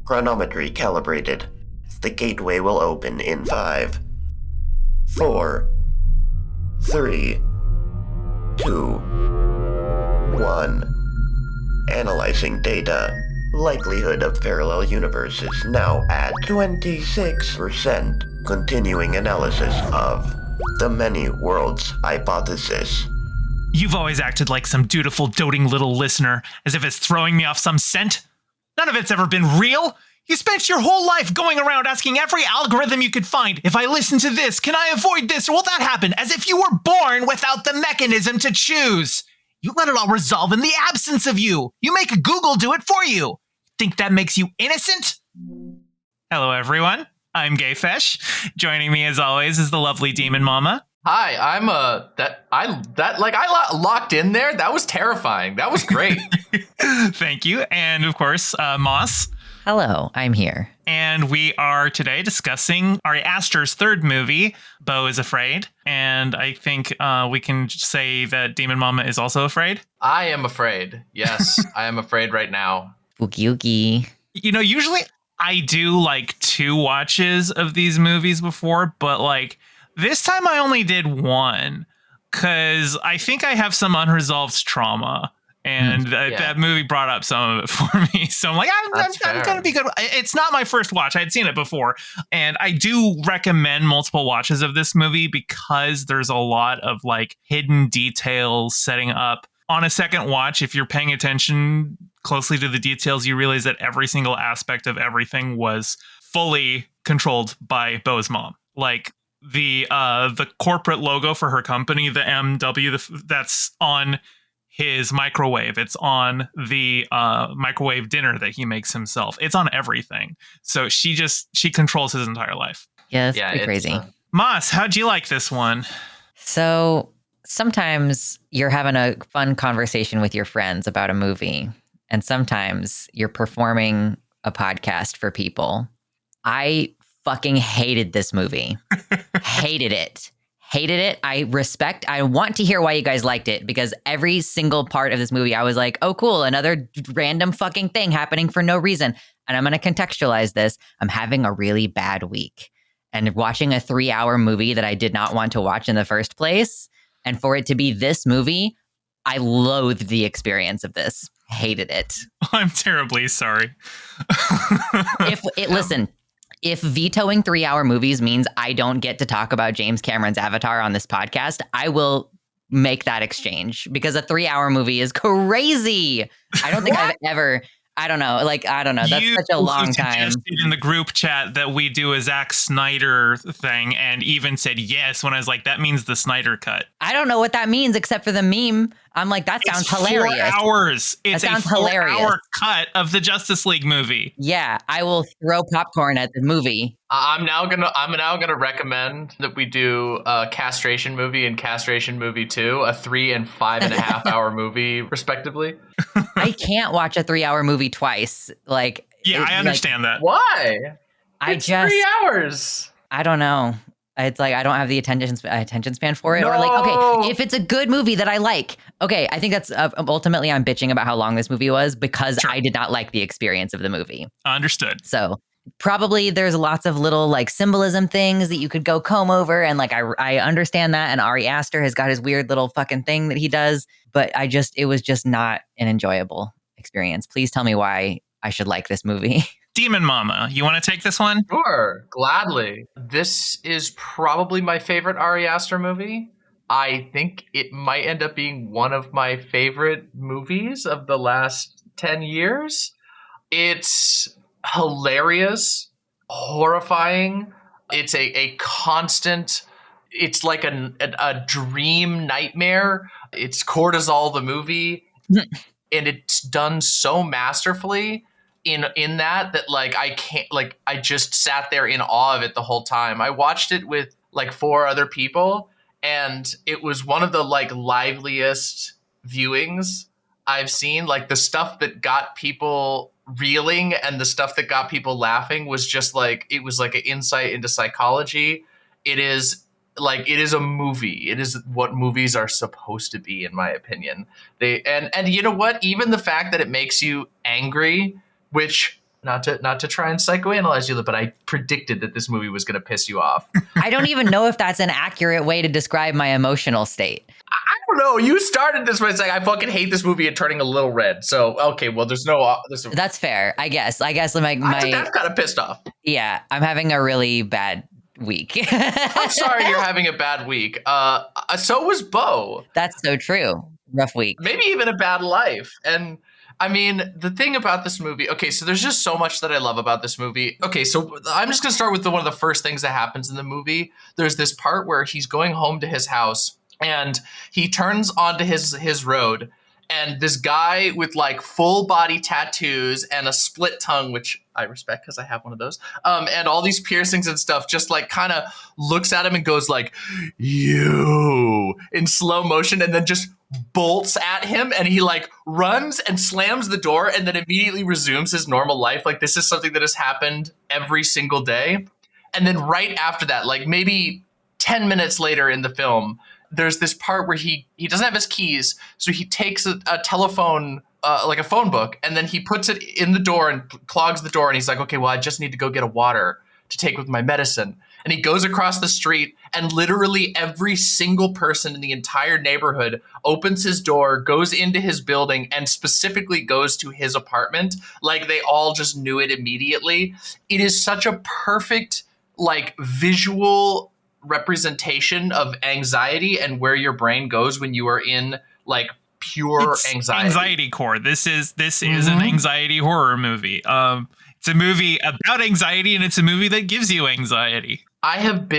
Chronometry calibrated. The gateway will open in 5, 4, 3, 2, 1. Analyzing data. Likelihood of parallel universes now at 26%. Continuing analysis of the many worlds hypothesis. You've always acted like some dutiful, doting little listener, as if it's throwing me off some scent. None of it's ever been real. You spent your whole life going around asking every algorithm you could find, if I listen to this, can I avoid this, or will that happen, as if you were born without the mechanism to choose. You let it all resolve in the absence of you. You make Google do it for you. Think that makes you innocent? Hello, everyone. I'm Gayfesh. Joining me, as always, is the lovely DemonMama. Hi, I locked in there. That was terrifying. That was great. Thank you. And of course, Moss. Hello, I'm here. And we are today discussing Ari Aster's third movie, Beau is Afraid. And I think we can say that DemonMama is also afraid. I am afraid. Yes, I am afraid right now. Oogie oogie. You know, usually I do like 2 watches of these movies before, but like this time I only did 1 because I think I have some unresolved trauma. And that movie brought up some of it for me. So I'm like, I'm going to be good. It's not my first watch. I had seen it before. And I do recommend multiple watches of this movie because there's a lot of like hidden details setting up. On a second watch, if you're paying attention closely to the details, you realize that every single aspect of everything was fully controlled by Beau's mom. Like the corporate logo for her company, the MW, that's on his microwave. It's on the microwave dinner that he makes himself. It's on everything. So she controls his entire life. Yeah, that's pretty crazy. Moss, how'd you like this one? So sometimes you're having a fun conversation with your friends about a movie, and sometimes you're performing a podcast for people. I fucking hated this movie. Hated it. I want to hear why you guys liked it, because every single part of this movie, I was like, oh, cool, another random fucking thing happening for no reason. And I'm going to contextualize this. I'm having a really bad week. And watching a 3-hour movie that I did not want to watch in the first place, and for it to be this movie, I loathed the experience of this. Hated it. I'm terribly sorry. Listen. If vetoing 3-hour movies means I don't get to talk about James Cameron's Avatar on this podcast, I will make that exchange, because a 3-hour movie is crazy. I don't think I've ever... I don't know. That's such a long time. You in the group chat that we do a Zack Snyder thing, and even said yes when I was like, that means the Snyder cut. I don't know what that means except for the meme. I'm like, that sounds hilarious. 4 hours. It's that sounds a 4-hour hilarious. cut of the Justice League movie. Yeah, I will throw popcorn at the movie. I'm now gonna recommend that we do a Castration movie and Castration movie 2, a 3 and 5.5 hour movie, respectively. I can't watch a 3-hour movie twice. I understand that. Why? It's 3 hours. I don't know. It's like I don't have the attention span for it. No. Or like, okay, if it's a good movie that I like, okay, I think that's ultimately I'm bitching about how long this movie was because I did not like the experience of the movie. Understood. So probably there's lots of little like symbolism things that you could go comb over, and like I understand that, and Ari Aster has got his weird little fucking thing that he does, but it was just not an enjoyable experience. Please tell me why I should like this movie. DemonMama, you want to take this one? Sure, gladly. This is probably my favorite Ari Aster movie. I think it might end up being one of my favorite movies of the last 10 years. It's hilarious, horrifying. It's a constant, it's like a dream nightmare. It's Cortisol the movie, and it's done so masterfully in that like I can't, like I just sat there in awe of it the whole time. I watched it with like 4 other people, and it was one of the like liveliest viewings I've seen. Like the stuff that got people reeling and the stuff that got people laughing was just like, it was like an insight into psychology. It is a movie. It is what movies are supposed to be, in my opinion. And you know what? Even the fact that it makes you angry, which Not to try and psychoanalyze you, but I predicted that this movie was going to piss you off. I don't even know if that's an accurate way to describe my emotional state. I don't know. You started this by saying I fucking hate this movie and turning a little red. So okay, well, That's fair. I guess like that's kind of pissed off. Yeah, I'm having a really bad week. I'm sorry you're having a bad week. So was Beau. That's so true. Rough week. Maybe even a bad life. And I mean, the thing about this movie, okay, so there's just so much that I love about this movie. Okay, so I'm just going to start with one of the first things that happens in the movie. There's this part where he's going home to his house and he turns onto his road, and this guy with like full body tattoos and a split tongue, which I respect because I have one of those, and all these piercings and stuff, just like kind of looks at him and goes like, "You," in slow motion, and then just bolts at him, and he like runs and slams the door and then immediately resumes his normal life. Like this is something that has happened every single day. And then right after that, like maybe 10 minutes later in the film, there's this part where he doesn't have his keys, so he takes a telephone, like a phone book, and then he puts it in the door and clogs the door, and he's like, okay, well, I just need to go get a water to take with my medicine. And he goes across the street, and literally every single person in the entire neighborhood opens his door, goes into his building, and specifically goes to his apartment. Like they all just knew it immediately. It is such a perfect, like, visual representation of anxiety and where your brain goes when you are in like pure anxiety core. This is an anxiety horror movie. It's a movie about anxiety, and it's a movie that gives you anxiety. I have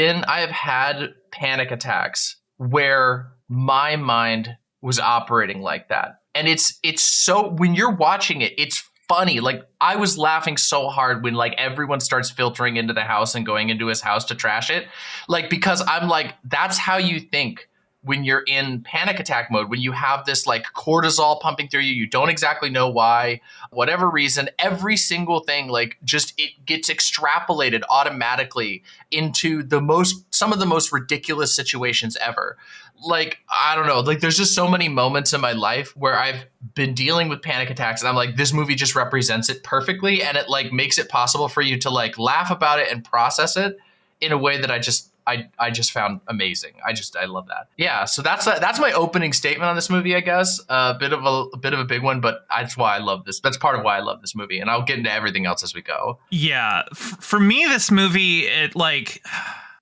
had panic attacks where my mind was operating like that. And it's so, when you're watching it, it's funny. Like I was laughing so hard when like everyone starts filtering into the house and going into his house to trash it. Like, because I'm like, that's how you think when you're in panic attack mode, when you have this like cortisol pumping through you, you don't exactly know why, whatever reason, every single thing, like just it gets extrapolated automatically into some of the most ridiculous situations ever. Like, I don't know, like there's just so many moments in my life where I've been dealing with panic attacks and I'm like, this movie just represents it perfectly. And it like makes it possible for you to like laugh about it and process it in a way that I just found amazing. I love that. Yeah. So that's my opening statement on this movie, I guess. A bit of a big one, but that's why I love this. That's part of why I love this movie. And I'll get into everything else as we go. Yeah. For me, this movie, it like,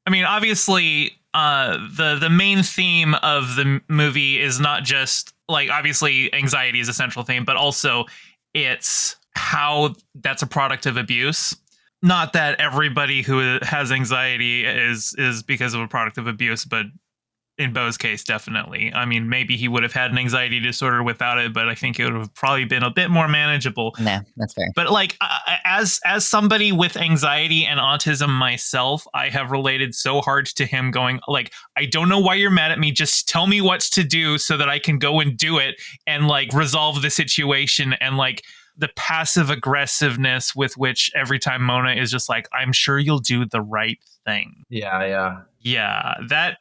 I mean, obviously, the main theme of the movie is not just like, obviously anxiety is a central theme, but also it's how that's a product of abuse. Not that everybody who has anxiety is because of a product of abuse, but in Beau's case, definitely. I mean, maybe he would have had an anxiety disorder without it, but I think it would have probably been a bit more manageable. Nah, that's fair. But like, as somebody with anxiety and autism myself, I have related so hard to him going like, I don't know why you're mad at me. Just tell me what to do so that I can go and do it and like resolve the situation. And like the passive aggressiveness with which every time Mona is just like, I'm sure you'll do the right thing. Yeah. That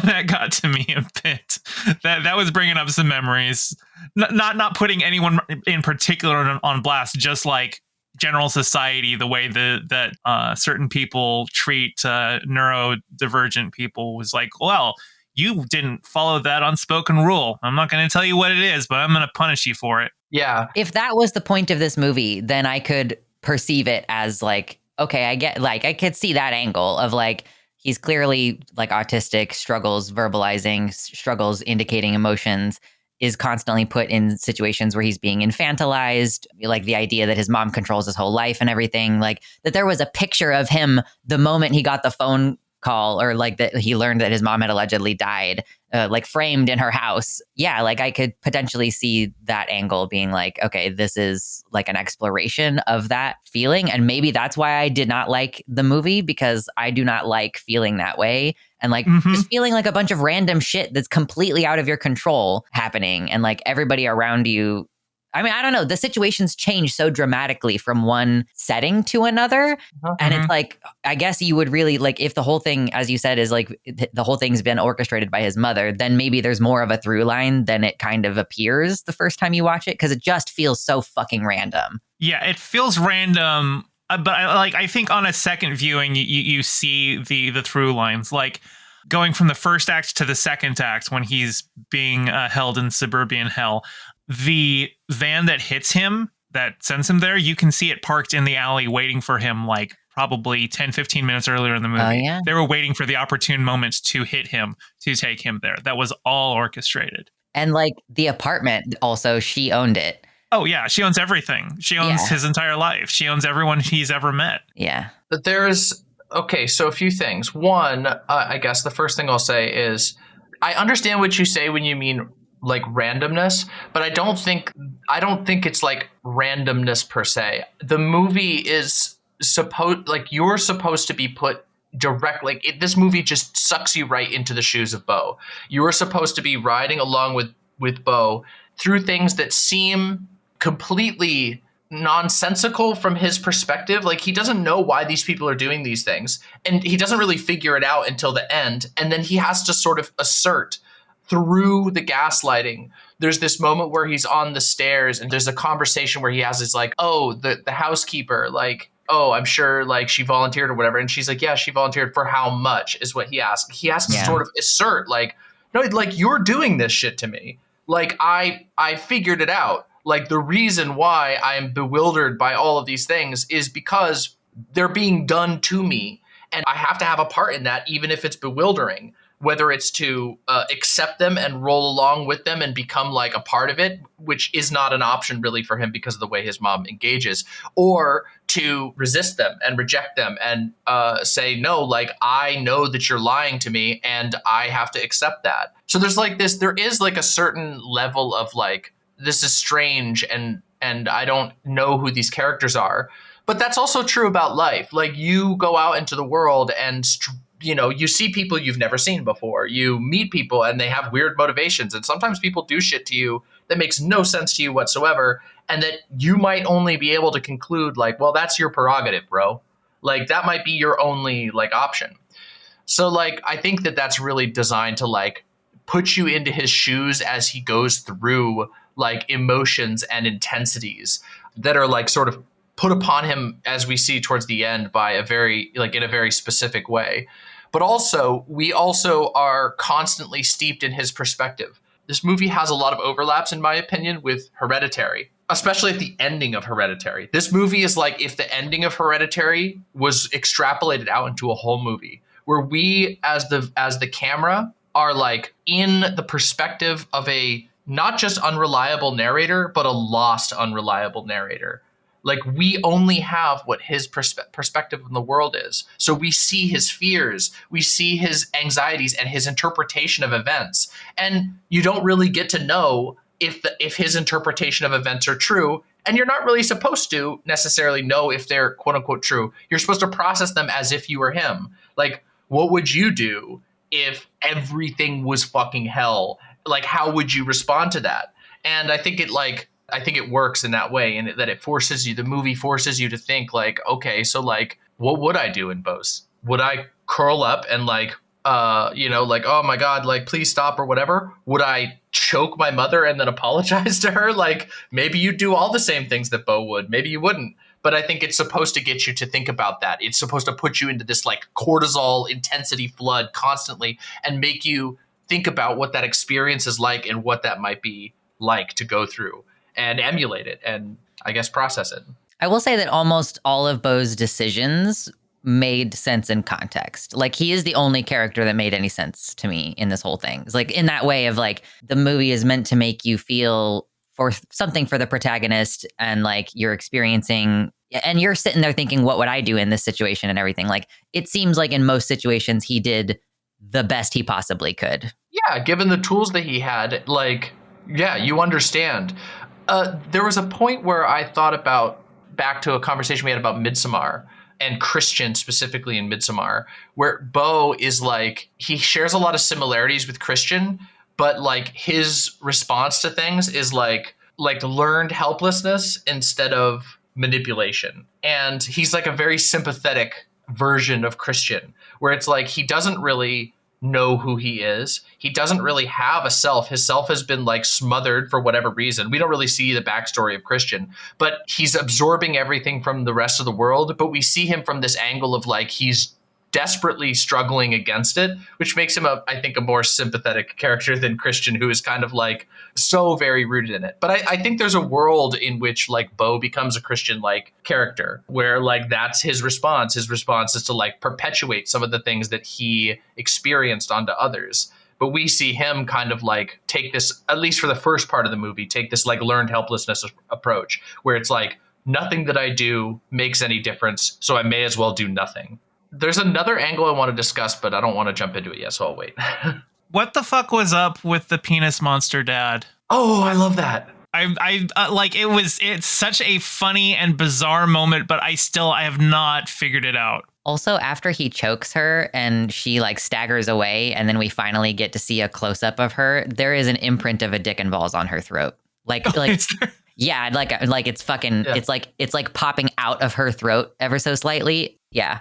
that got to me a bit. That was bringing up some memories. Not putting anyone in particular on blast, just like general society, the way that certain people treat neurodivergent people was like, well, you didn't follow that unspoken rule. I'm not going to tell you what it is, but I'm going to punish you for it. Yeah. If that was the point of this movie, then I could perceive it as like, okay, I get, like, I could see that angle of like, he's clearly like autistic, struggles verbalizing, struggles indicating emotions, is constantly put in situations where he's being infantilized, like the idea that his mom controls his whole life and everything, like that there was a picture of him the moment he got the phone call, or like that he learned that his mom had allegedly died, like framed in her house. Yeah, like I could potentially see that angle being like, okay, this is like an exploration of that feeling. And maybe that's why I did not like the movie, because I do not like feeling that way. And like just feeling like a bunch of random shit that's completely out of your control happening. And like everybody around you, I mean, I don't know. The situations change so dramatically from one setting to another. And it's like, I guess you would really like, if the whole thing, as you said, is like the whole thing's been orchestrated by his mother, then maybe there's more of a through line than it kind of appears the first time you watch it, because it just feels so fucking random. Yeah, it feels random, but I think on a second viewing, you see the through lines, like going from the first act to the second act when he's being held in suburban hell. The van that hits him, that sends him there, you can see it parked in the alley waiting for him, like probably 10-15 minutes earlier in the movie. Oh, yeah. They were waiting for the opportune moment to hit him, to take him there. That was all orchestrated. And like the apartment, also, she owned it. Oh, yeah. She owns everything. She owns his entire life. She owns everyone he's ever met. Yeah. But okay, so a few things. One, I guess the first thing I'll say is I understand what you say when you mean like randomness, but I don't think it's like randomness per se. The movie is you're supposed to be put direct, this movie just sucks you right into the shoes of Beau. You are supposed to be riding along with Beau through things that seem completely nonsensical from his perspective. Like, he doesn't know why these people are doing these things, and he doesn't really figure it out until the end, and then he has to sort of assert through the gaslighting. There's this moment where he's on the stairs and there's a conversation where he has his like, oh, the housekeeper, like, oh, I'm sure like she volunteered or whatever, and she's like, yeah, she volunteered for how much is what he asked. He has to sort of assert like, no, like, you're doing this shit to me, like I figured it out. Like, the reason why I'm bewildered by all of these things is because they're being done to me, and I have to have a part in that, even if it's bewildering, whether it's to accept them and roll along with them and become like a part of it, which is not an option really for him because of the way his mom engages, or to resist them and reject them and say, no, like, I know that you're lying to me and I have to accept that. So there is like a certain level of like, this is strange and I don't know who these characters are. But that's also true about life. Like, you go out into the world and you see people you've never seen before. You meet people and they have weird motivations. And sometimes people do shit to you that makes no sense to you whatsoever. And that you might only be able to conclude like, well, that's your prerogative, bro. Like, that might be your only like option. So like, I think that that's really designed to like put you into his shoes as he goes through like emotions and intensities that are like sort of put upon him, as we see towards the end, by in a very specific way. But also, we also are constantly steeped in his perspective. This movie has a lot of overlaps, in my opinion, with Hereditary, especially at the ending of Hereditary. This movie is like if the ending of Hereditary was extrapolated out into a whole movie, where we, as the camera, are like in the perspective of a not just unreliable narrator, but a lost unreliable narrator. Like, we only have what his perspective on the world is. So we see his fears, we see his anxieties and his interpretation of events. And you don't really get to know if his interpretation of events are true. And you're not really supposed to necessarily know if they're quote unquote true. You're supposed to process them as if you were him. Like, what would you do if everything was fucking hell? Like, how would you respond to that? And I think it works in that way, and that the movie forces you to think like, okay, so like, what would I do in Beau's? Would I curl up and like, like, oh my God, like, please stop or whatever? Would I choke my mother and then apologize to her? Like, maybe you do all the same things that Beau would. Maybe you wouldn't. But I think it's supposed to get you to think about that. It's supposed to put you into this like cortisol intensity flood constantly and make you think about what that experience is like and what that might be like to go through and emulate it and I guess process it. I will say that almost all of Beau's decisions made sense in context. Like, he is the only character that made any sense to me in this whole thing. It's like, in that way of like, the movie is meant to make you feel for something for the protagonist, and like you're experiencing, and you're sitting there thinking, what would I do in this situation and everything? Like, it seems like in most situations he did the best he possibly could. Yeah, given the tools that he had, like, yeah, you understand. There was a point where I thought about, back to a conversation we had about Midsommar and Christian specifically in Midsommar, where Beau is like, he shares a lot of similarities with Christian, but like his response to things is like learned helplessness instead of manipulation. And he's like a very sympathetic version of Christian, where it's like he doesn't really know who he is. He doesn't really have a self. His self has been like smothered for whatever reason. We don't really see the backstory of Christian, but he's absorbing everything from the rest of the world. But we see him from this angle of like he's desperately struggling against it, which makes him, I think, a more sympathetic character than Christian, who is kind of like so very rooted in it. But I think there's a world in which like Beau becomes a Christian-like character where like that's his response. His response is to like perpetuate some of the things that he experienced onto others. But we see him kind of like take this, at least for the first part of the movie, take this like learned helplessness approach where it's like nothing that I do makes any difference, so I may as well do nothing. There's another angle I want to discuss, but I don't want to jump into it yet, so I'll wait. What the fuck was up with the penis monster dad? Oh, I love that. I like it's such a funny and bizarre moment, but I have not figured it out. Also, after he chokes her and she like staggers away, and then we finally get to see a close up of her, there is an imprint of a dick and balls on her throat. Yeah, like it's fucking, yeah. It's like popping out of her throat ever so slightly. Yeah.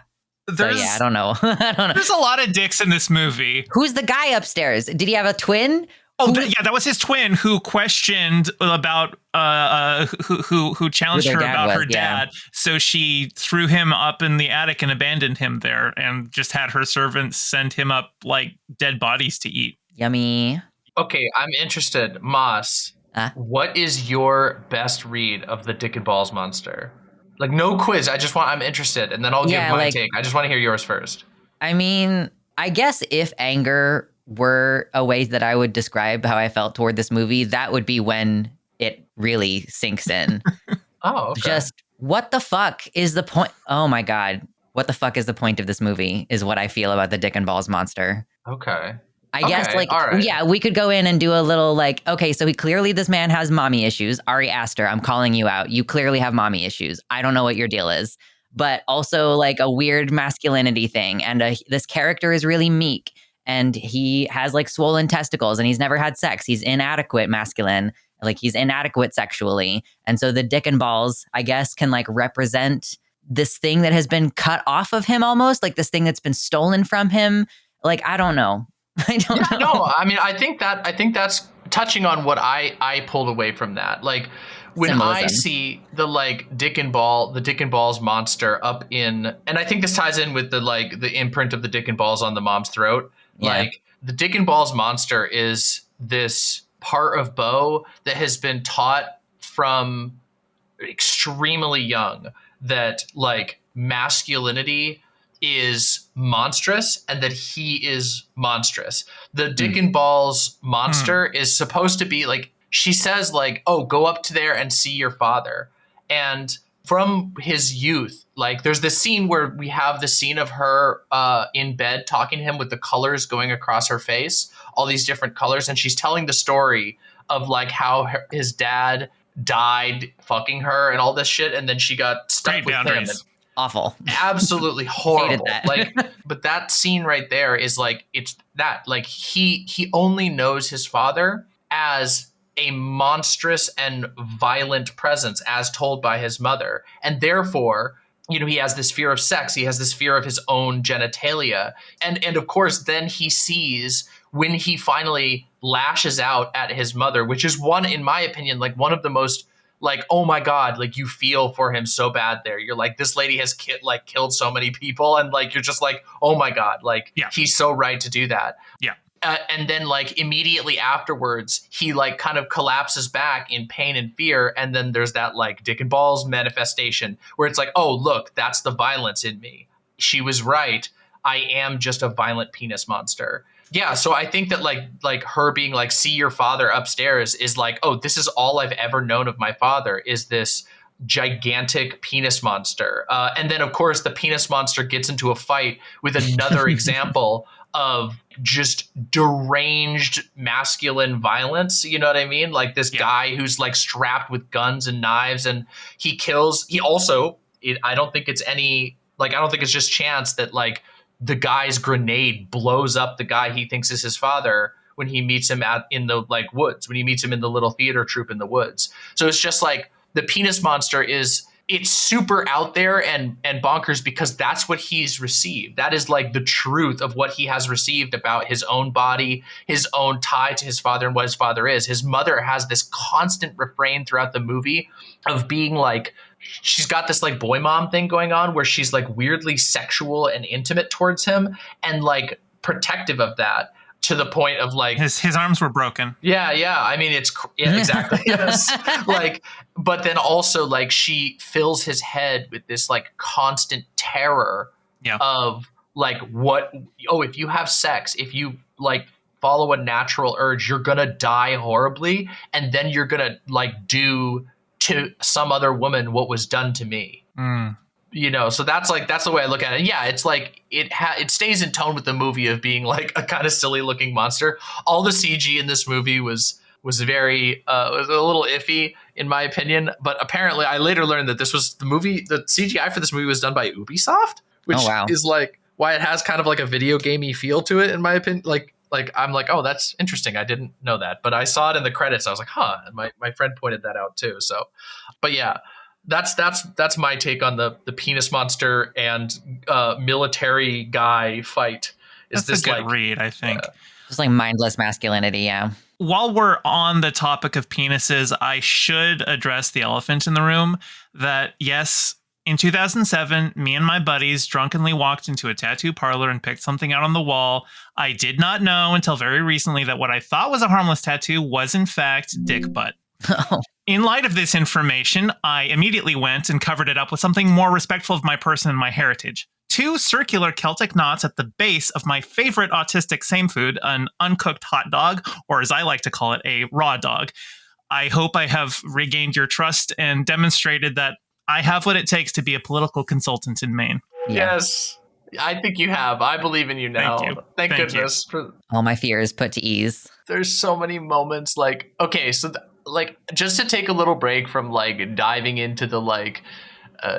I don't know. There's a lot of dicks in this movie. Who's the guy upstairs? Did he have a twin? That was his twin who questioned about who challenged her about her dad. Yeah. So she threw him up in the attic and abandoned him there and just had her servants send him up like dead bodies to eat. Yummy. Okay, I'm interested. Moss, what is your best read of the Dick and Balls monster? Like, no quiz. I'm interested, and then I'll give my take. I just want to hear yours first. I mean, I guess if anger were a way that I would describe how I felt toward this movie, that would be when it really sinks in. Oh, okay. Just, what the fuck is the point? Oh my God. What the fuck is the point of this movie is what I feel about the Dick and Balls monster. Okay. I guess, like, right. Yeah, we could go in and do a little, like, okay, so this man has mommy issues. Ari Aster, I'm calling you out. You clearly have mommy issues. I don't know what your deal is. But also, like, a weird masculinity thing. And this character is really meek. And he has, like, swollen testicles. And he's never had sex. He's inadequate masculine. Like, he's inadequate sexually. And so the Dick and Balls, I guess, can, like, represent this thing that has been cut off of him almost. Like, this thing that's been stolen from him. Like, I don't know. I don't know. No, I mean, I think that's touching on what I pulled away from that. Like when Symbolism. I see the like Dick and Balls monster up in, and I think this ties in with the imprint of the Dick and Balls on the mom's throat. Yeah. Like the Dick and Balls monster is this part of Beau that has been taught from extremely young that like masculinity is monstrous and that he is monstrous. The Dick and Balls monster is supposed to be like, she says like, oh, go up to there and see your father. And from his youth, like there's this scene where we have the scene of her in bed talking to him with the colors going across her face, all these different colors. And she's telling the story of like how his dad died fucking her and all this shit. And then she got stuck with him. Awful. Absolutely horrible. Like, but that scene right there is like, it's that like he only knows his father as a monstrous and violent presence as told by his mother. And therefore, you know, he has this fear of sex. He has this fear of his own genitalia. And of course, then he sees when he finally lashes out at his mother, which is one, in my opinion, like one of the most like, oh my God, like you feel for him so bad there. You're like, this lady has killed so many people. And like, you're just like, oh my God, like he's so right to do that. Yeah. And then like immediately afterwards, he like kind of collapses back in pain and fear. And then there's that like Dick and Balls manifestation where it's like, oh, look, that's the violence in me. She was right. I am just a violent penis monster. Yeah, so I think that like her being like, see your father upstairs is like, oh, this is all I've ever known of my father is this gigantic penis monster. And then, of course, the penis monster gets into a fight with another example of just deranged masculine violence. You know what I mean? Like this guy who's like strapped with guns and knives and he also, I don't think it's just chance that like the guy's grenade blows up the guy he thinks is his father when he meets him in the like woods, when he meets him in the little theater troupe in the woods. So it's just like the penis monster is it's super out there and bonkers because that's what he's received. That is like the truth of what he has received about his own body, his own tie to his father and what his father is. His mother has this constant refrain throughout the movie of being like, she's got this like boy mom thing going on where she's like weirdly sexual and intimate towards him and like protective of that, to the point of like his arms were broken. Yeah. I mean, exactly. Yes. Like, but then also like she fills his head with this like constant terror of like if you have sex, if you like follow a natural urge, you're gonna die horribly, and then you're gonna like do to some other woman what was done to me. So that's the way I look at it. Yeah, it's like it stays in tone with the movie of being like a kind of silly looking monster. All the CG in this movie was very was a little iffy in my opinion, but apparently I later learned that this was the CGI for this movie was done by Ubisoft, which is like why it has kind of like a video gamey feel to it in my opinion. Like I'm like, oh, that's interesting. I didn't know that, but I saw it in the credits. I was like, huh. And my friend pointed that out too. So, but yeah. That's my take on the penis monster and military guy fight. That's a good read, I think. Just like mindless masculinity, yeah. While we're on the topic of penises, I should address the elephant in the room that, yes, in 2007, me and my buddies drunkenly walked into a tattoo parlor and picked something out on the wall. I did not know until very recently that what I thought was a harmless tattoo was, in fact, dick butt. In light of this information, I immediately went and covered it up with something more respectful of my person and my heritage. 2 circular Celtic knots at the base of my favorite autistic same food, an uncooked hot dog, or as I like to call it, a raw dog. I hope I have regained your trust and demonstrated that I have what it takes to be a political consultant in Maine. Yeah. Yes, I think you have. I believe in you now. Thank goodness. All my fears put to ease. There's so many moments like, okay, so like just to take a little break from like diving into the like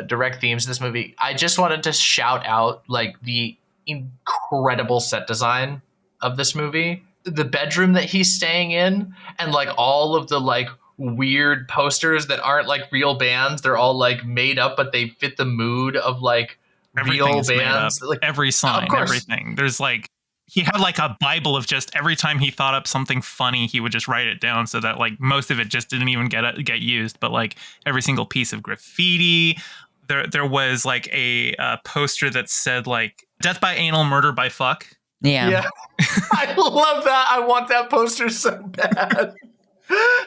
direct themes of this movie, I just wanted to shout out like the incredible set design of this movie. The bedroom that he's staying in and like all of the like weird posters that aren't like real bands. They're all like made up, but they fit the mood of like real bands. Like every sign, everything. There's like, he had like a Bible of just every time he thought up something funny, he would just write it down so that like most of it just didn't even get used. But like every single piece of graffiti, there was like a poster that said like death by anal, murder by fuck. Yeah. I love that. I want that poster so bad.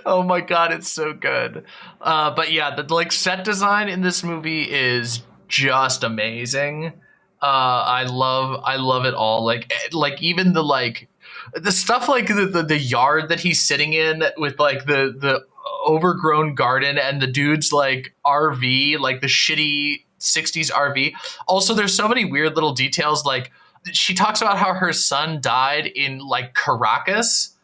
Oh my God, it's so good. But yeah, the like set design in this movie is just amazing. I love it all. Like even the stuff like the yard that he's sitting in with like the overgrown garden and the dude's like RV, like the shitty 60s RV. Also, there's so many weird little details. Like she talks about how her son died in like Caracas,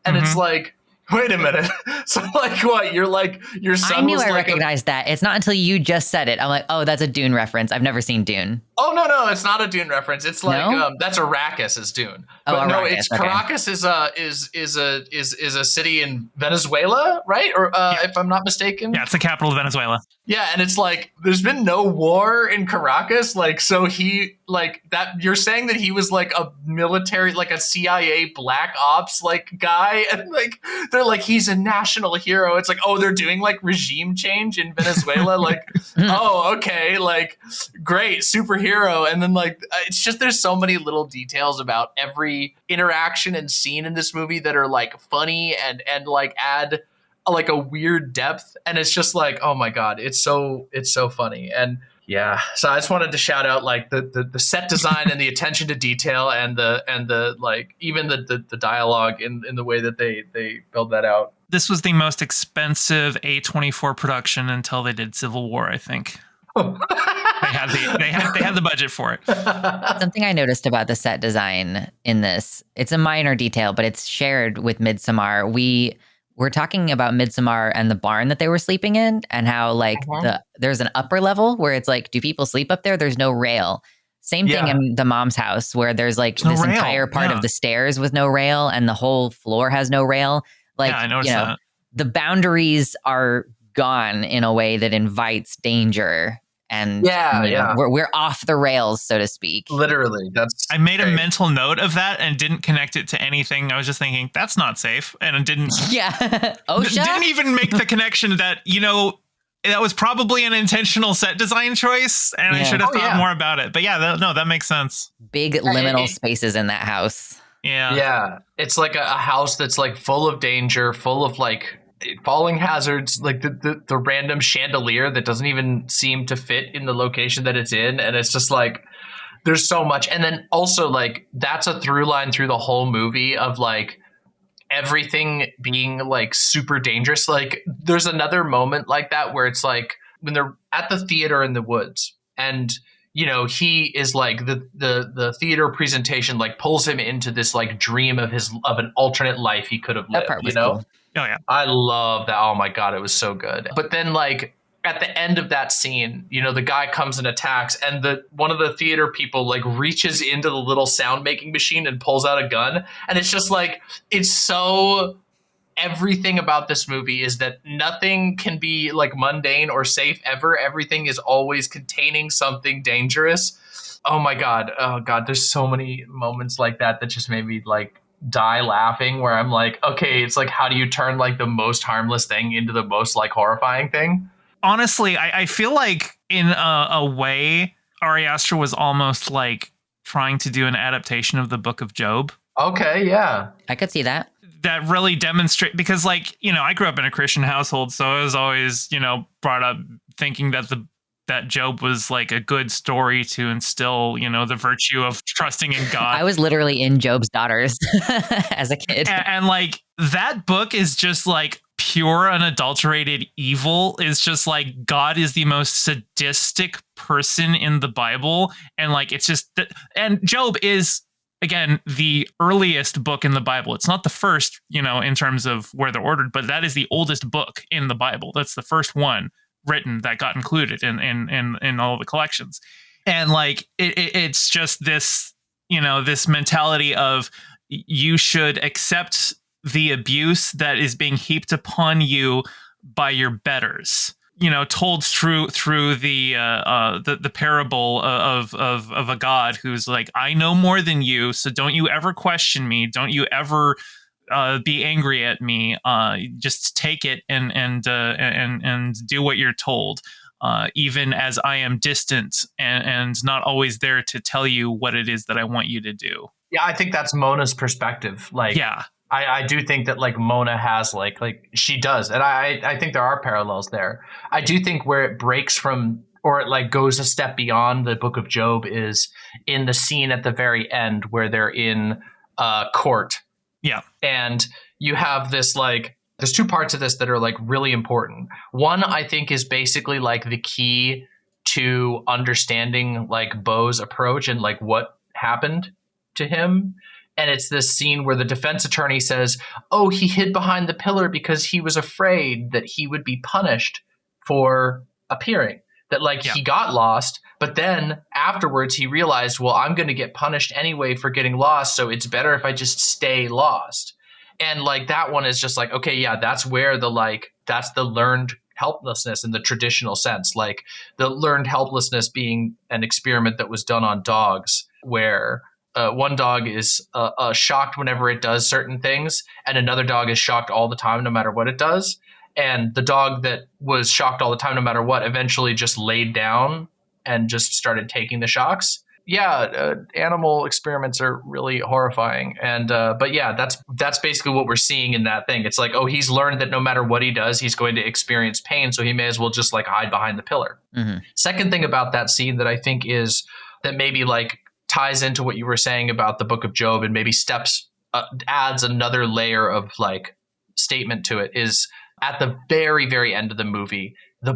and it's like, wait a minute. So like what? You're like your son. I knew was I like recognized that. It's not until you just said it. I'm like, oh, that's a Dune reference. I've never seen Dune. Oh no, it's not a Dune reference. It's like that's Arrakis is Dune. But no, it's Caracas is a city in Venezuela, right? Or if I'm not mistaken. Yeah, it's the capital of Venezuela. Yeah, and it's like there's been no war in Caracas, like so he like that. You're saying that he was like a military, like a CIA black ops like guy, and like they're like he's a national hero. It's like, oh, they're doing like regime change in Venezuela, like oh, okay, like great superhero. And then like it's just there's so many little details about every interaction and scene in this movie that are like funny and like add like a weird depth, and it's just like, oh my God, it's so funny. And yeah, so I just wanted to shout out like the set design and the attention to detail and the like even the dialogue in the way that they build that out. This was the most expensive A24 production until they did Civil War, I think. They had the budget for it. Something I noticed about the set design in this, it's a minor detail, but it's shared with Midsommar. We're talking about Midsommar and the barn that they were sleeping in, and how like there's an upper level where it's like, do people sleep up there? There's no rail. Same thing in the mom's house where there's like this entire part of the stairs with no rail and the whole floor has no rail. Like, I noticed that. The boundaries are gone in a way that invites danger. And Yeah. we're off the rails, so to speak. Literally, that's. I made a great. mental note of that and didn't connect it to anything. I was just thinking that's not safe, and didn't. Yeah, OSHA Didn't even make the connection that that was probably an intentional set design choice, and I should have thought more about it. But yeah, that makes sense. Big liminal spaces in that house. Yeah, it's like a house that's like full of danger, full of like falling hazards, like the random chandelier that doesn't even seem to fit in the location that it's in, and it's just like there's so much. And then also like that's a through line through the whole movie of like everything being like super dangerous. Like there's another moment like that where it's like when they're at the theater in the woods, and he is like the theater presentation like pulls him into this like dream of an alternate life he could have lived. That part was cool. Oh yeah, I love that. Oh my god, it was so good. But then like at the end of that scene, the guy comes and attacks, and one of the theater people like reaches into the little sound making machine and pulls out a gun, and it's just like it's so. Everything about this movie is that nothing can be like mundane or safe ever. Everything is always containing something dangerous. Oh my god. Oh god. There's so many moments like that just made me like die laughing, where I'm like, okay, it's like, how do you turn like the most harmless thing into the most like horrifying thing? Honestly, I feel like in a way, Ari Aster was almost like trying to do an adaptation of the Book of Job. Okay, yeah. I could see that. That really demonstrate, because like, I grew up in a Christian household, so I was always, brought up thinking that Job was like a good story to instill, the virtue of trusting in God. I was literally in Job's Daughters as a kid. And like that book is just like pure unadulterated evil. Is just like God is the most sadistic person in the Bible. And like, it's just and Job is, again, the earliest book in the Bible. It's not the first, in terms of where they're ordered, but that is the oldest book in the Bible. That's the first one written that got included in all the collections. And like, it's just this, this mentality of you should accept the abuse that is being heaped upon you by your betters. Told through the parable of a God who's like, I know more than you, so don't you ever question me. Don't you ever be angry at me. Just take it and do what you're told, even as I am distant and not always there to tell you what it is that I want you to do. Yeah, I think that's Mona's perspective. Like, yeah. I do think that like Mona has like she does. And I think there are parallels there. I do think where it breaks from, or it like goes a step beyond the Book of Job, is in the scene at the very end where they're in court. Yeah. And you have this like, there's two parts of this that are like really important. One, I think, is basically like the key to understanding like Beau's approach and like what happened to him. And it's this scene where the defense attorney says, oh, he hid behind the pillar because he was afraid that he would be punished for appearing, that like he got lost. But then afterwards he realized, well, I'm going to get punished anyway for getting lost. So it's better if I just stay lost. And like that one is just like, okay, yeah, that's where that's the learned helplessness in the traditional sense, like the learned helplessness being an experiment that was done on dogs, where one dog is shocked whenever it does certain things, and another dog is shocked all the time, no matter what it does. And the dog that was shocked all the time, no matter what, eventually just laid down and just started taking the shocks. Yeah, animal experiments are really horrifying. And but yeah, that's basically what we're seeing in that thing. It's like, oh, he's learned that no matter what he does, he's going to experience pain, so he may as well just like hide behind the pillar. Mm-hmm. Second thing about that scene that I think is that maybe like ties into what you were saying about the Book of Job and maybe adds another layer of like statement to it, is at the very, very end of the movie, the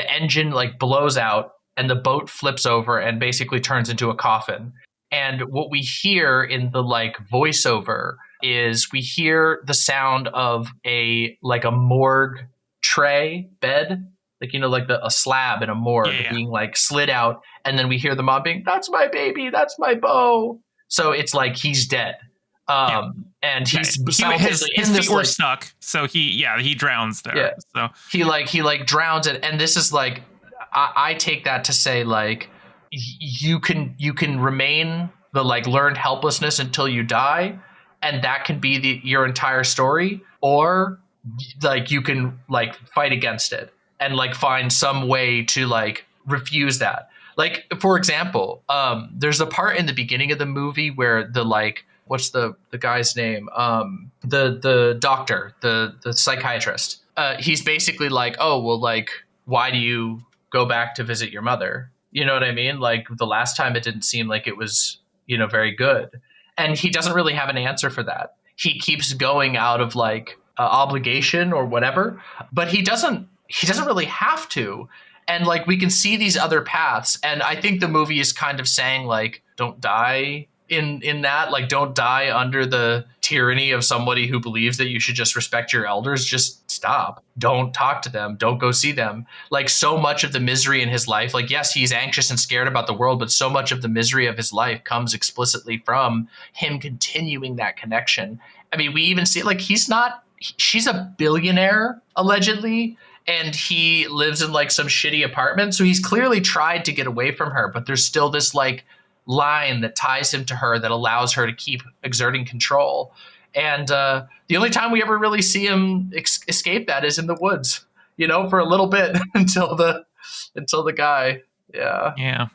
engine like blows out and the boat flips over and basically turns into a coffin. And what we hear in the like voiceover is we hear the sound of a morgue tray bed, like, like a slab in a morgue being like slid out. And then we hear the mom being, that's my baby, that's my Beau. So it's like he's dead. and he's his simultaneously in feet this were like stuck, so he drowns there. yeah. So He drowns it, and this is like I take that to say like you can remain the like learned helplessness until you die, and that can be your entire story, or like you can like fight against it and like find some way to like refuse that. Like for example, there's a part in the beginning of the movie where the like what's the guy's name, the doctor, the psychiatrist, he's basically like, oh well, like why do you go back to visit your mother? You know what I mean? Like the last time it didn't seem like it was, very good. And he doesn't really have an answer for that. He keeps going out of like obligation or whatever, but he doesn't really have to. And like we can see these other paths, and I think the movie is kind of saying like don't die in that, like don't die under the tyranny of somebody who believes that you should just respect your elders. Just stop, don't talk to them, don't go see them. Like so much of the misery in his life, like yes, he's anxious and scared about the world, but so much of the misery of his life comes explicitly from him continuing that connection. I mean, we even see like she's a billionaire allegedly, and he lives in like some shitty apartment, so he's clearly tried to get away from her, but there's still this like line that ties him to her that allows her to keep exerting control. And the only time we ever really see him escape that is in the woods, for a little bit until the guy. yeah,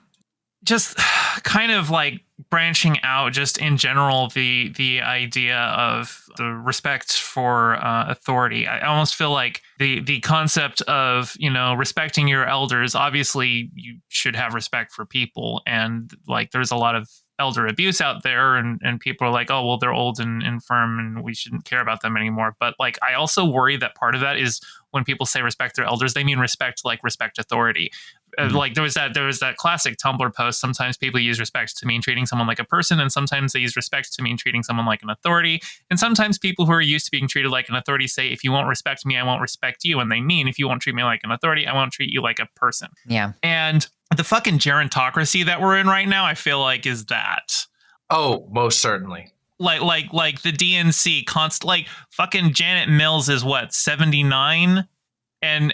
just kind of like branching out just in general, the idea of the respect for authority. I almost feel like the concept of respecting your elders, obviously you should have respect for people, and like there's a lot of elder abuse out there, and people are like, oh well, they're old and infirm and we shouldn't care about them anymore. But like I also worry that part of that is when people say respect their elders, they mean respect authority. Like there was that classic Tumblr post. Sometimes people use respect to mean treating someone like a person, and sometimes they use respect to mean treating someone like an authority. And sometimes people who are used to being treated like an authority say, if you won't respect me, I won't respect you. And they mean, if you won't treat me like an authority, I won't treat you like a person. Yeah. And the fucking gerontocracy that we're in right now, I feel like is that. Oh, most certainly. Like the DNC like fucking Janet Mills is what, 79? And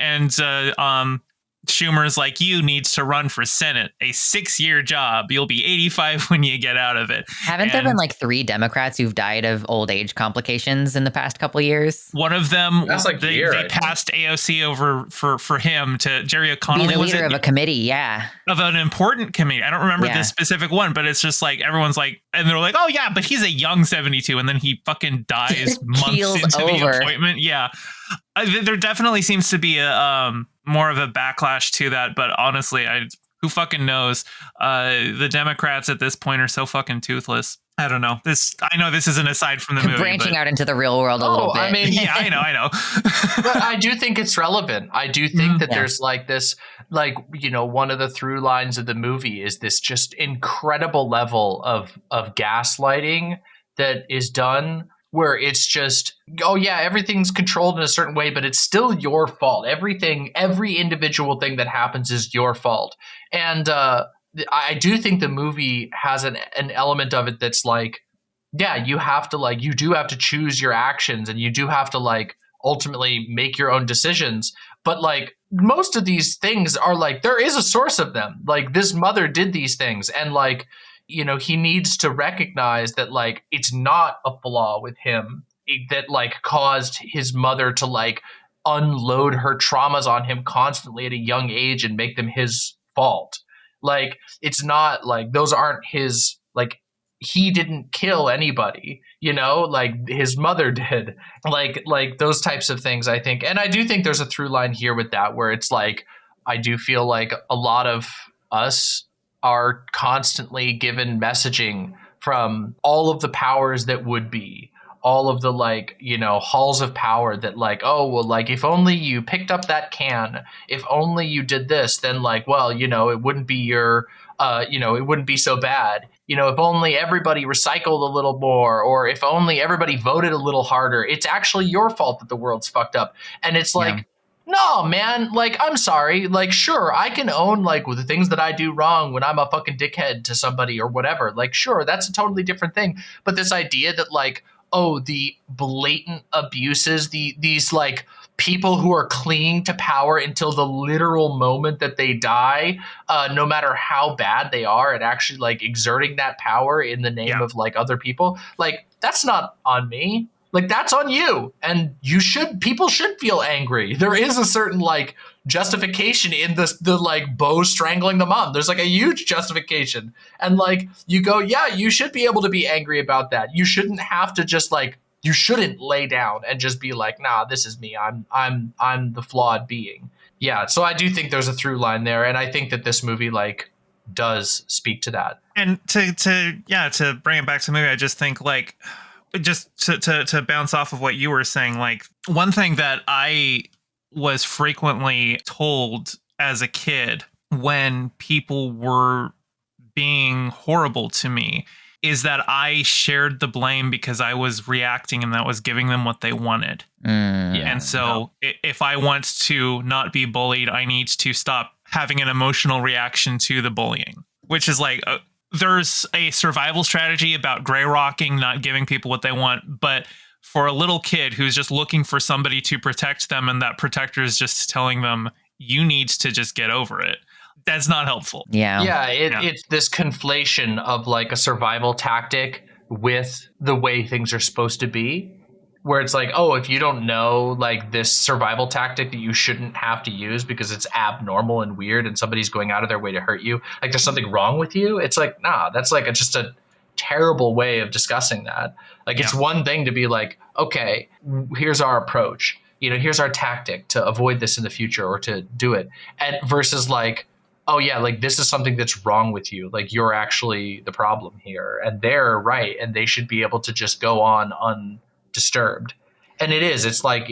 Schumer's like, you needs to run for Senate, a 6-year job. You'll be 85 when you get out of it. Haven't there been like 3 Democrats who've died of old age complications in the past couple of years? One of them, that's like they passed AOC over for him to Jerry O'Connell. Being the leader of a committee, yeah. Of an important committee. I don't remember this specific one, but it's just like everyone's like, and they're like, oh yeah, but he's a young 72, and then he fucking dies months into the appointment. Yeah. There definitely seems to be a more of a backlash to that, but honestly, who fucking knows? The Democrats at this point are so fucking toothless. I don't know. I know this is an aside from the movie. Branching out into the real world a little bit. I mean, yeah, I know. But I do think it's relevant. I do think that there's like this, like, one of the through lines of the movie is this just incredible level of gaslighting that is done, where it's just, oh yeah, everything's controlled in a certain way, but it's still your fault. Every individual thing that happens is your fault. And I do think the movie has an element of it that's like, yeah, you do have to choose your actions, and you do have to like ultimately make your own decisions. But like most of these things are like, there is a source of them. Like this mother did these things, and like, he needs to recognize that like it's not a flaw with him that like caused his mother to like unload her traumas on him constantly at a young age and make them his fault. Like it's not like those aren't his, like he didn't kill anybody, like his mother did, like those types of things, I think. And I do think there's a through line here with that, where it's like, I do feel like a lot of us are constantly given messaging from all of the powers that would be, all of the like, halls of power that like, oh, well, like if only you picked up that can, if only you did this, then like, well, it wouldn't be it wouldn't be so bad. If only everybody recycled a little more, or if only everybody voted a little harder, it's actually your fault that the world's fucked up. And it's like, no, man, like, I'm sorry. Like, sure, I can own, like, the things that I do wrong when I'm a fucking dickhead to somebody or whatever. Like, sure, that's a totally different thing. But this idea that, like, oh, the blatant abuses, these like people who are clinging to power until the literal moment that they die, no matter how bad they are, and actually like exerting that power in the name Yeah. of like other people. Like, that's not on me. Like, that's on you. And people should feel angry. There is a certain like justification in the like Beau strangling the mom. There's like a huge justification. And like, you go, yeah, you should be able to be angry about that. You shouldn't have to just like, you shouldn't lay down and just be like, nah, this is me. I'm the flawed being. Yeah. So I do think there's a through line there. And I think that this movie like does speak to that. And to bring it back to the movie, I just think like, just to bounce off of what you were saying, like one thing that I was frequently told as a kid when people were being horrible to me is that I shared the blame because I was reacting and that was giving them what they wanted. And so if I want to not be bullied, I need to stop having an emotional reaction to the bullying, which is like there's a survival strategy about gray rocking, not giving people what they want. But for a little kid who's just looking for somebody to protect them and that protector is just telling them you need to just get over it, that's not helpful. Yeah. It's this conflation of like a survival tactic with the way things are supposed to be, where it's like, oh, if you don't know like this survival tactic that you shouldn't have to use because it's abnormal and weird and somebody's going out of their way to hurt you, like there's something wrong with you. It's like, nah, that's like just a terrible way of discussing that. Like, it's one thing to be like, okay, here's our approach, here's our tactic to avoid this in the future or to do it, and versus like, oh yeah, like this is something that's wrong with you. Like, you're actually the problem here and they're right. And they should be able to just go on undisturbed. And it's like,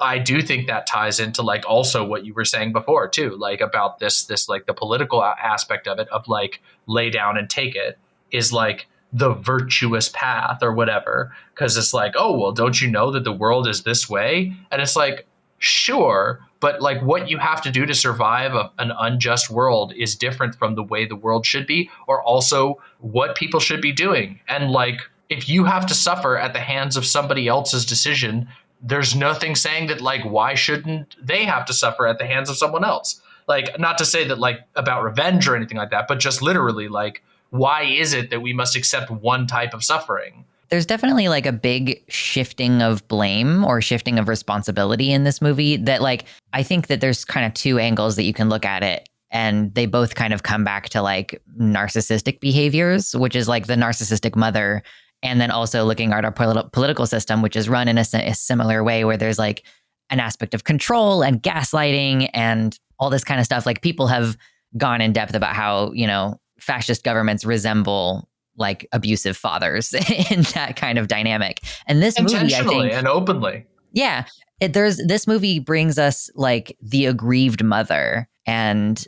I do think that ties into like also what you were saying before too, like about this like the political aspect of it, of like lay down and take it is like the virtuous path or whatever. Cause it's like, oh, well, don't you know that the world is this way? And it's like, sure, but like what you have to do to survive an unjust world is different from the way the world should be, or also what people should be doing. And like, if you have to suffer at the hands of somebody else's decision, there's nothing saying that like, why shouldn't they have to suffer at the hands of someone else? Like, not to say that like about revenge or anything like that, but just literally like, why is it that we must accept one type of suffering? There's definitely like a big shifting of blame or shifting of responsibility in this movie that like, I think that there's kind of two angles that you can look at it. And they both kind of come back to like narcissistic behaviors, which is like the narcissistic mother. And then also looking at our political system, which is run in a similar way, where there's like an aspect of control and gaslighting and all this kind of stuff. Like, people have gone in depth about how, fascist governments resemble like abusive fathers in that kind of dynamic. And this movie, I think, and openly. Yeah. This movie brings us like the aggrieved mother. And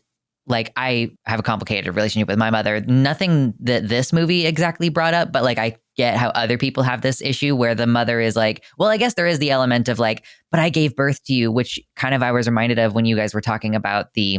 like, I have a complicated relationship with my mother. Nothing that this movie exactly brought up, but like, I get how other people have this issue where the mother is like, well, I guess there is the element of like, but I gave birth to you, which kind of I was reminded of when you guys were talking about the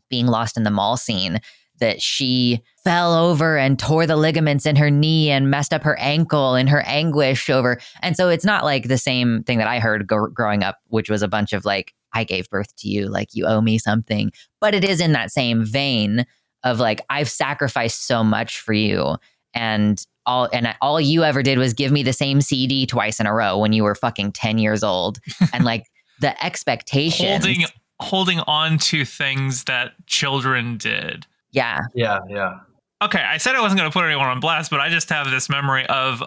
being lost in the mall scene, that she fell over and tore the ligaments in her knee and messed up her ankle in her anguish over. And so it's not like the same thing that I heard growing up, which was a bunch of like, I gave birth to you, like you owe me something. But it is in that same vein of like, I've sacrificed so much for you. And all you ever did was give me the same CD twice in a row when you were fucking 10 years old. And like the expectations. Holding on to things that children did. Yeah. Okay, I said I wasn't going to put anyone on blast, but I just have this memory of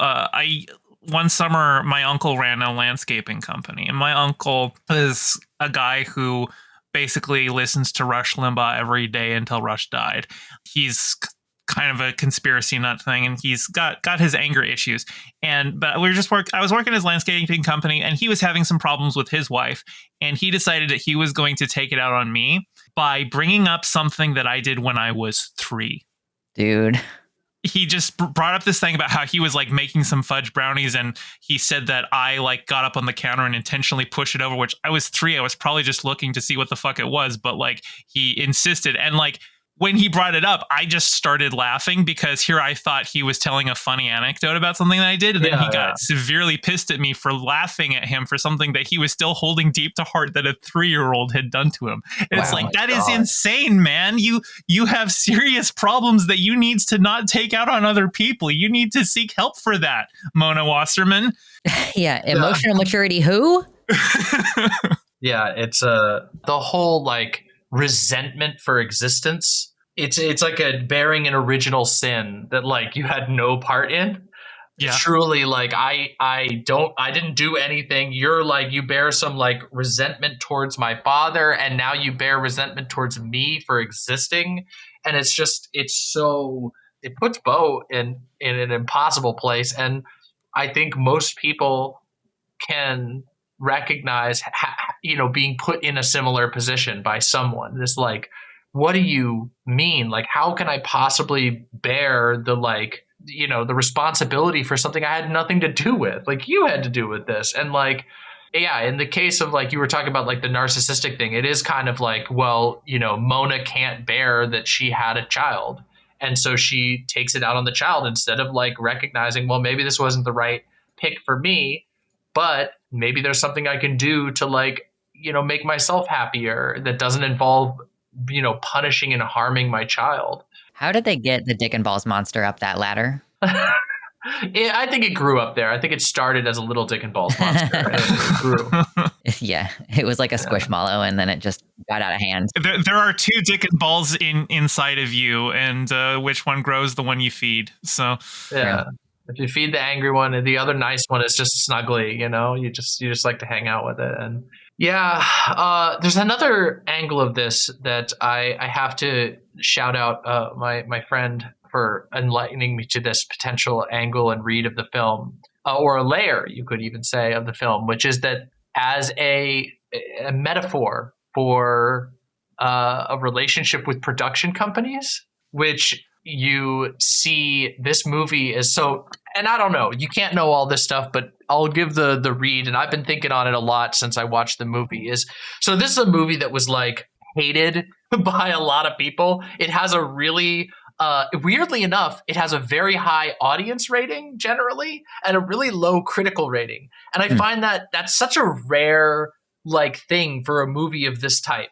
one summer my uncle ran a landscaping company, and my uncle is a guy who basically listens to Rush Limbaugh every day until Rush died. He's kind of a conspiracy nut thing, and he's got his anger issues. But I was working his landscaping company, and he was having some problems with his wife, and he decided that he was going to take it out on me by bringing up something that I did when I was 3. Dude. He just brought up this thing about how he was like making some fudge brownies, and he said that I like got up on the counter and intentionally pushed it over, which I was 3. I was probably just looking to see what the fuck it was, but like he insisted. And like when he brought it up, I just started laughing because here I thought he was telling a funny anecdote about something that I did. And then he got severely pissed at me for laughing at him for something that he was still holding deep to heart that a 3-year-old had done to him. And it's like, that is insane, man. You have serious problems that you need to not take out on other people. You need to seek help for that, Mona Wasserman. Yeah. Emotional maturity. Who? Yeah. It's the whole like resentment for existence. It's like a bearing an original sin that like you had no part in. Yeah. Truly, like I didn't do anything. You're like, you bear some like resentment towards my father, and now you bear resentment towards me for existing. And it puts Beau in an impossible place. And I think most people can recognize, being put in a similar position by someone. This like, what do you mean? Like, how can I possibly bear the the responsibility for something I had nothing to do with? Like, you had to do with this. And like, yeah, in the case of like, you were talking about like the narcissistic thing, it is kind of like, well, Mona can't bear that she had a child. And so she takes it out on the child instead of like recognizing, well, maybe this wasn't the right pick for me, but maybe there's something I can do to like, make myself happier that doesn't involve punishing and harming my child. How did they get the dick and balls monster up that ladder? I think it grew up there. I think it started as a little dick and balls monster and it grew. Yeah, it was like a squishmallow, and then it just got out of hand. There are 2 dick and balls inside of you, and which one grows, the one you feed. So yeah. If you feed the angry one, and the other nice one is just snuggly, you just like to hang out with it. And yeah, there's another angle of this that I have to shout out my friend for enlightening me to this potential angle and read of the film, or a layer, you could even say, of the film, which is that as a metaphor for a relationship with production companies, which you see this movie is so, and I don't know, you can't know all this stuff, but I'll give the read, and I've been thinking on it a lot since I watched the movie. So this is a movie that was like hated by a lot of people. It has a really weirdly enough, it has a very high audience rating generally and a really low critical rating. And I find that that's such a rare like thing for a movie of this type.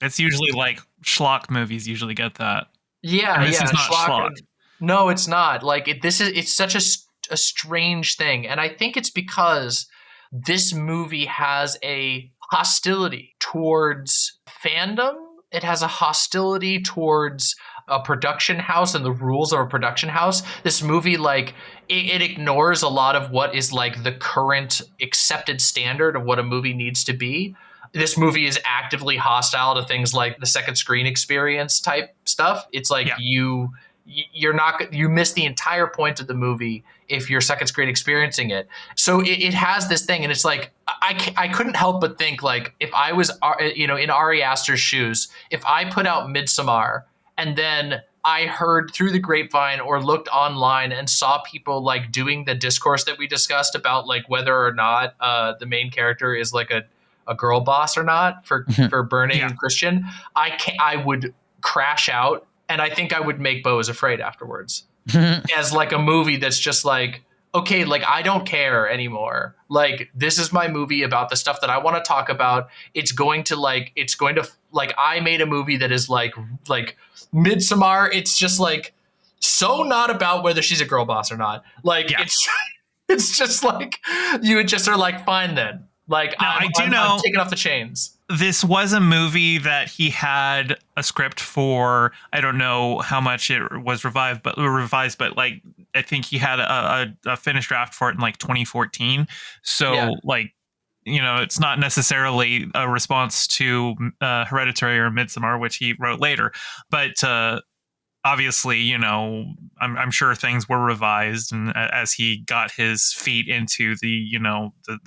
It's usually like schlock movies usually get that. Yeah, this is not schlock. No, it's not. Like it's such a strange thing, and I think it's because this movie has a hostility towards fandom. It has a hostility towards a production house and the rules of a production house. This movie, like, it ignores a lot of what is like the current accepted standard of what a movie needs to be. This movie is actively hostile to things like the second screen experience type stuff. It's like you miss the entire point of the movie if you're second screen experiencing it. So it has this thing, and it's like I couldn't help but think, like, if I was in Ari Aster's shoes, if I put out Midsommar and then I heard through the grapevine or looked online and saw people like doing the discourse that we discussed about like whether or not the main character is like a girl boss or not for burning Christian, I would crash out, and I think I would make Beau is Afraid afterwards as like a movie that's just like, okay, like I don't care anymore. Like, this is my movie about the stuff that I want to talk about. It's going to I made a movie that is like Midsommar. It's just like so not about whether she's a girl boss or not. Like it's just like you just are like, fine then. Like, I'm taking off the chains. This was a movie that he had a script for. I don't know how much it was revised, but like I think he had a finished draft for it in like 2014. So like, it's not necessarily a response to Hereditary or Midsommar, which he wrote later, but obviously, I'm sure things were revised, and as he got his feet into the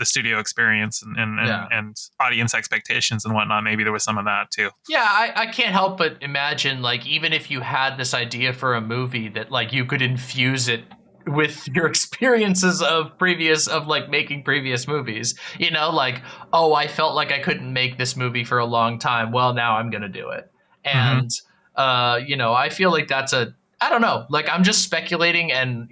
studio experience and audience expectations and whatnot, maybe there was some of that too. Yeah, I can't help but imagine, like, even if you had this idea for a movie that like you could infuse it with your experiences of making previous movies, like, oh, I felt like I couldn't make this movie for a long time. Well, now I'm going to do it. And I feel like that's I don't know, like I'm just speculating, and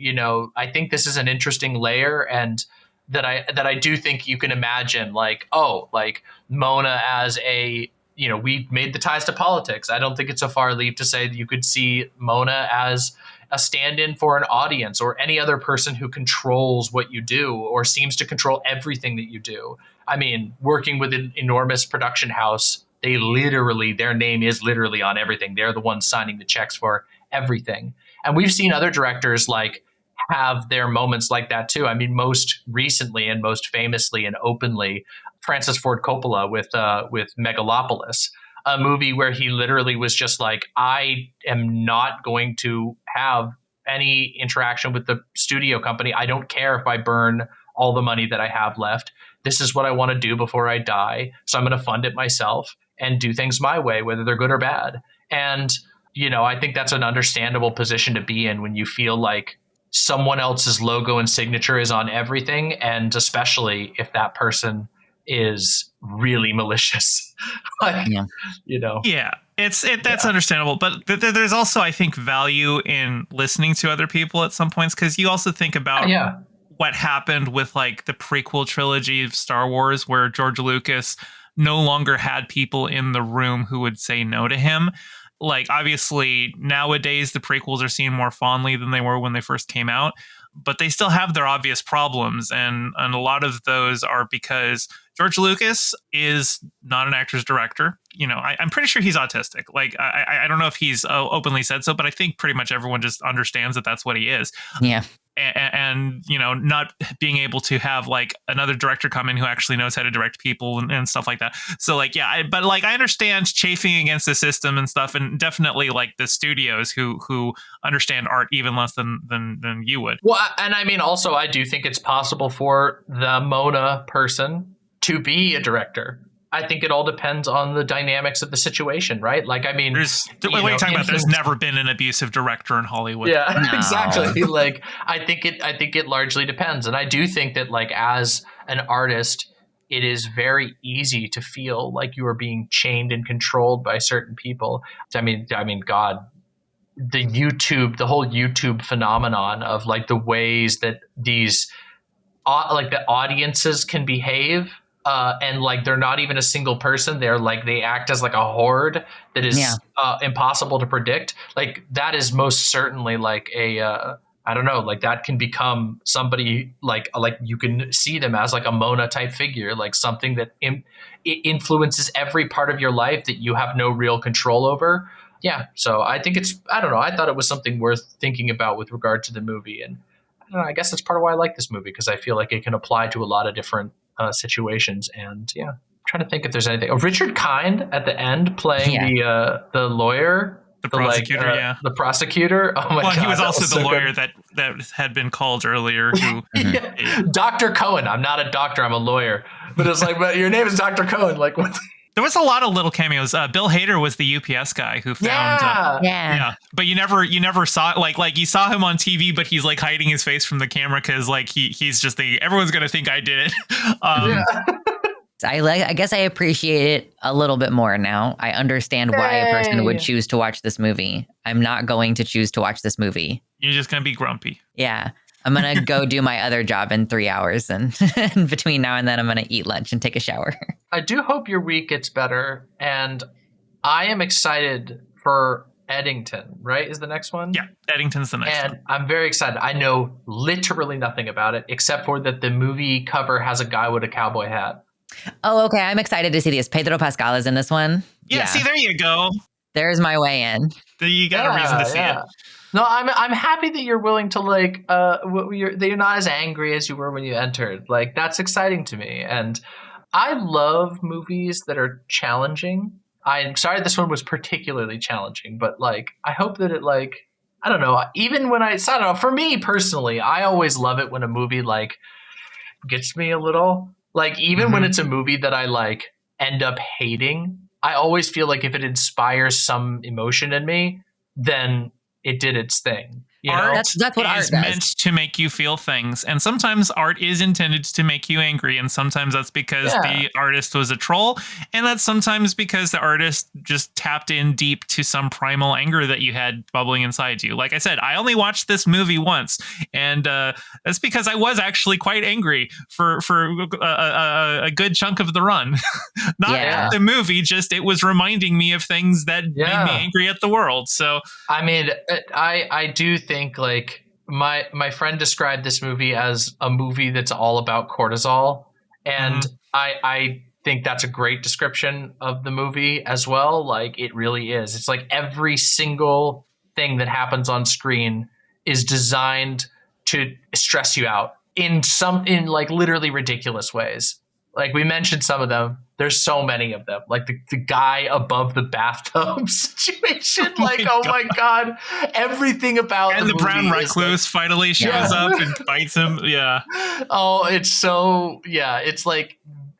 I think this is an interesting layer, and that I do think you can imagine, like, oh, like Mona as we made the ties to politics. I don't think it's a far leap to say that you could see Mona as a stand-in for an audience, or any other person who controls what you do or seems to control everything that you do. I mean, working with an enormous production house, their name is literally on everything. They're the ones signing the checks for everything. And we've seen other directors like have their moments like that too. I mean, most recently and most famously and openly, Francis Ford Coppola with Megalopolis, a movie where he literally was just like, I am not going to have any interaction with the studio company. I don't care if I burn all the money that I have left. This is what I want to do before I die. So I'm going to fund it myself and do things my way, whether they're good or bad. And, I think that's an understandable position to be in when you feel like someone else's logo and signature is on everything. And especially if that person is really malicious. Like, Yeah. Yeah, that's understandable, but there's also, I think, value in listening to other people at some points, because you also think about what happened with like the prequel trilogy of Star Wars, where George Lucas no longer had people in the room who would say no to him. Like, obviously nowadays the prequels are seen more fondly than they were when they first came out, but they still have their obvious problems, and a lot of those are because George Lucas is not an actor's director. I'm pretty sure he's autistic. Like, I don't know if he's openly said so, but I think pretty much everyone just understands that that's what he is. Yeah. And not being able to have like another director come in who actually knows how to direct people and stuff like that. So like, yeah, but like I understand chafing against the system and stuff, and definitely like the studios who understand art even less than you would. Well, and I mean, also, I do think it's possible for the Mona person to be a director. I think it all depends on the dynamics of the situation, right? Like, I mean, what are you talking about? There's never been an abusive director in Hollywood. Yeah, No. exactly. Like, I think it largely depends, and I do think that, like, as an artist, it is very easy to feel like you are being chained and controlled by certain people. I mean, God, the whole YouTube phenomenon of like the ways that these like the audiences can behave, and like they're not even a single person. They act as like a horde that is impossible to predict. Like, that is most certainly like I don't know, like that can become somebody like you can see them as like a Mona type figure, like something that it influences every part of your life that you have no real control over. Yeah, so I think I don't know, I thought it was something worth thinking about with regard to the movie. And I don't know, I guess that's part of why I like this movie, because I feel like it can apply to a lot of different situations. And yeah, I'm trying to think if there's anything. Oh, Richard Kind at the end playing the lawyer, the prosecutor, the prosecutor. Oh my god! He was also the lawyer good. that had been called earlier. Who, Dr. Cohen. I'm not a doctor. I'm a lawyer. But it's like, but your name is Dr. Cohen. Like, what? There was a lot of little cameos. Bill Hader was the UPS guy who found. Yeah. But you never saw like you saw him on TV, but he's like hiding his face from the camera because like he's just thinking everyone's gonna think I did it. I guess I appreciate it a little bit more now. I understand why a person would choose to watch this movie. I'm not going to choose to watch this movie. You're just gonna be grumpy. Yeah. I'm going to go do my other job in 3 hours. And between now and then, I'm going to eat lunch and take a shower. I do hope your week gets better. And I am excited for Eddington, right? Is the next one? Yeah, Eddington's the next one. And I'm very excited. I know literally nothing about it, except for that the movie cover has a guy with a cowboy hat. Oh, okay. I'm excited to see this. Pedro Pascal is in this one. Yeah. See, there you go. There's my way in. You got a reason to see it. No, I'm happy that you're willing to that you're not as angry as you were when you entered. Like, that's exciting to me, and I love movies that are challenging. I'm sorry this one was particularly challenging, but like I hope that it like I don't know. Even when I don't know, for me personally, I always love it when a movie like gets me a little. Like, even when it's a movie that I like end up hating, I always feel like if it inspires some emotion in me, then it did its thing. You art know? That's what art is does. meant to make you feel things, and sometimes art is intended to make you angry, and sometimes that's because the artist was a troll, and that's sometimes because the artist just tapped in deep to some primal anger that you had bubbling inside you. Like I said, I only watched this movie once, and that's because I was actually quite angry for a good chunk of the run. Not at the movie, just it was reminding me of things that made me angry at the world. So I mean, I do think like my friend described this movie as a movie that's all about cortisol, and I think that's a great description of the movie as well. Like it really is. It's like every single thing that happens on screen is designed to stress you out in like literally ridiculous ways. Like we mentioned some of them. There's so many of them. Like the guy above the bathtub situation. Oh my god, everything about and the brown movie recluse finally shows up and bites him. Yeah. Oh, it's so It's like,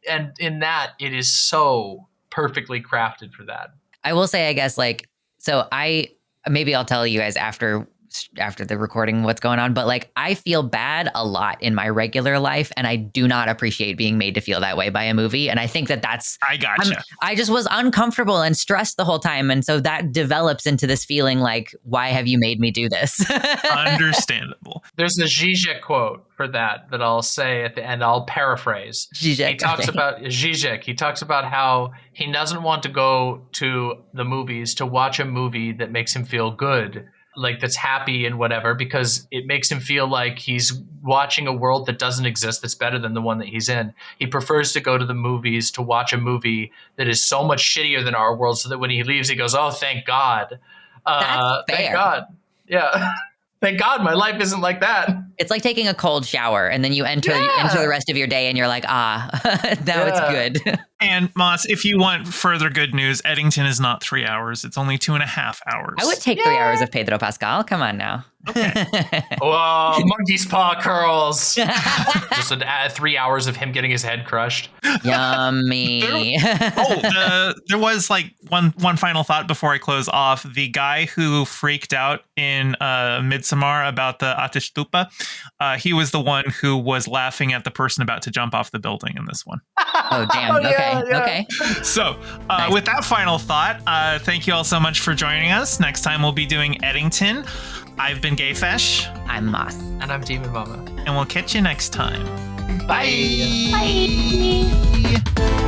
and in that, it is so perfectly crafted for that. I will say, I guess, like, so maybe I'll tell you guys after the recording what's going on, but like I feel bad a lot in my regular life, and I do not appreciate being made to feel that way by a movie. And I think that's I gotcha. I just was uncomfortable and stressed the whole time, and so that develops into this feeling like, why have you made me do this? Understandable. There's a Zizek quote for that I'll say at the end. I'll paraphrase. Zizek, he talks about Zizek. He talks about how he doesn't want to go to the movies to watch a movie that makes him feel good, like that's happy and whatever, because it makes him feel like he's watching a world that doesn't exist that's better than the one that he's in. He prefers to go to the movies to watch a movie that is so much shittier than our world, so that when he leaves he goes, oh, thank God. That's fair. Thank God. Yeah. Thank God my life isn't like that. It's like taking a cold shower, and then you enter the rest of your day and you're like, now it's good. And Moss, if you want further good news, Eddington is not 3 hours. It's only 2.5 hours. I would take 3 hours of Pedro Pascal. Come on now. Okay. Whoa, monkey's paw curls. Just 3 hours of him getting his head crushed. Yummy. There was like one final thought before I close off. The guy who freaked out in Midsommar about the Autistic, he was the one who was laughing at the person about to jump off the building in this one. Oh, damn. Okay. So with that final thought, thank you all so much for joining us. Next time we'll be doing Eddington. I've been Gayfesh. I'm Moss. And I'm DemonMama. And we'll catch you next time. Bye. Bye.